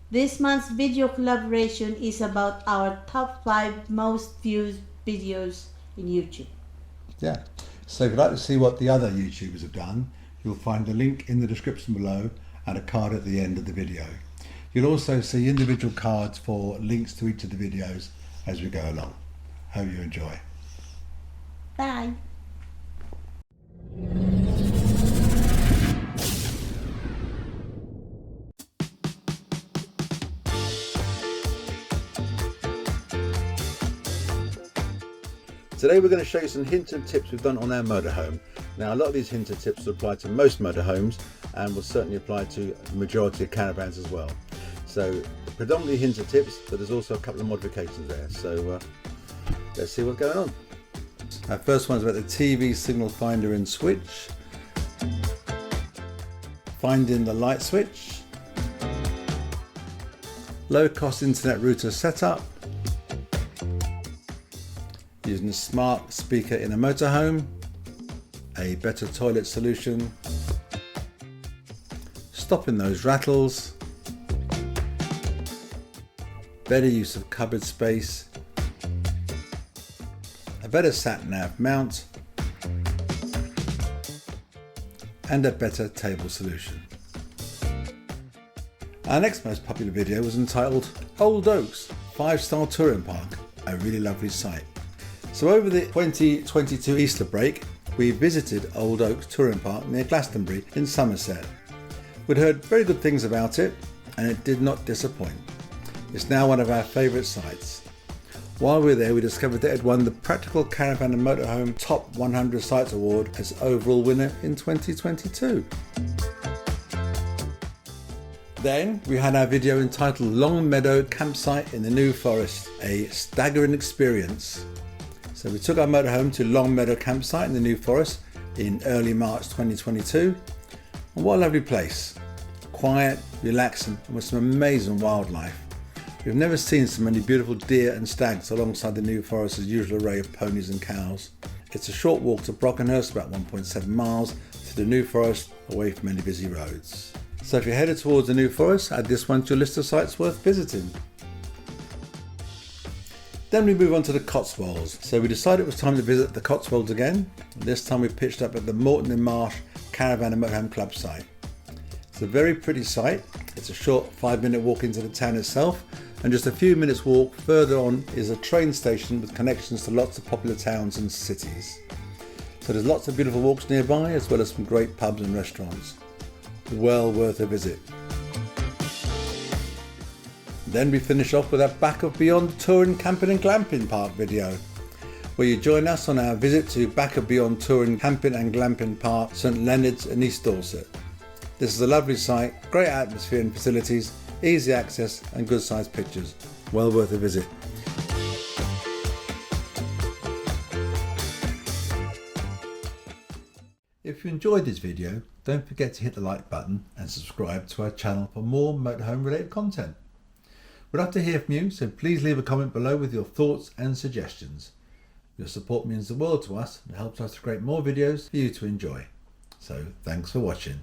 This month's video collaboration is about our top 5 most viewed videos in YouTube. Yeah, so if you'd like to see what the other YouTubers have done, you'll find a link in the description below and a card at the end of the video. You'll also see individual cards for links to each of the videos as we go along. Hope you enjoy. Bye! Today we're going to show you some hints and tips we've done on our motorhome. Now a lot of these hints and tips will apply to most motorhomes and will certainly apply to the majority of caravans as well. So predominantly hints and tips, but there's also a couple of modifications there. So let's see what's going on. Our first one's about the TV signal finder and switch, finding the light switch, low cost internet router setup, using a smart speaker in a motorhome, a better toilet solution, stopping those rattles, better use of cupboard space, a better sat-nav mount, and a better table solution. Our next most popular video was entitled Old Oaks 5-star touring park, a really lovely site. So over the 2022 Easter break, we visited Old Oaks Touring Park near Glastonbury in Somerset. We'd heard very good things about it and it did not disappoint. It's now one of our favourite sites. While we were there, we discovered that it won the Practical Caravan and Motorhome Top 100 Sites Award as overall winner in 2022. Then we had our video entitled Long Meadow Campsite in the New Forest, a staggering experience. So we took our motorhome to Long Meadow Campsite in the New Forest in early March 2022. And what a lovely place. Quiet, relaxing, and with some amazing wildlife. We've never seen so many beautiful deer and stags alongside the New Forest's usual array of ponies and cows. It's a short walk to Brockenhurst, about 1.7 miles, to the New Forest, away from any busy roads. So if you're headed towards the New Forest, add this one to your list of sites worth visiting. Then we move on to the Cotswolds. So we decided it was time to visit the Cotswolds again. This time we pitched up at the Moreton-in-Marsh Caravan and Motorhome Club site. It's a very pretty site. It's a short 5-minute walk into the town itself, and just a few minutes walk further on is a train station with connections to lots of popular towns and cities. So there's lots of beautiful walks nearby, as well as some great pubs and restaurants. Well worth a visit. Then we finish off with our Back of Beyond Touring, Camping and Glamping Park video, where you join us on our visit to Back of Beyond Touring, Camping and Glamping Park, St Leonard's in East Dorset. This is a lovely site, great atmosphere and facilities, easy access and good sized pictures. Well worth a visit. If you enjoyed this video, don't forget to hit the like button and subscribe to our channel for more motorhome related content. We'd love to hear from you, so please leave a comment below with your thoughts and suggestions. Your support means the world to us and helps us to create more videos for you to enjoy. So thanks for watching.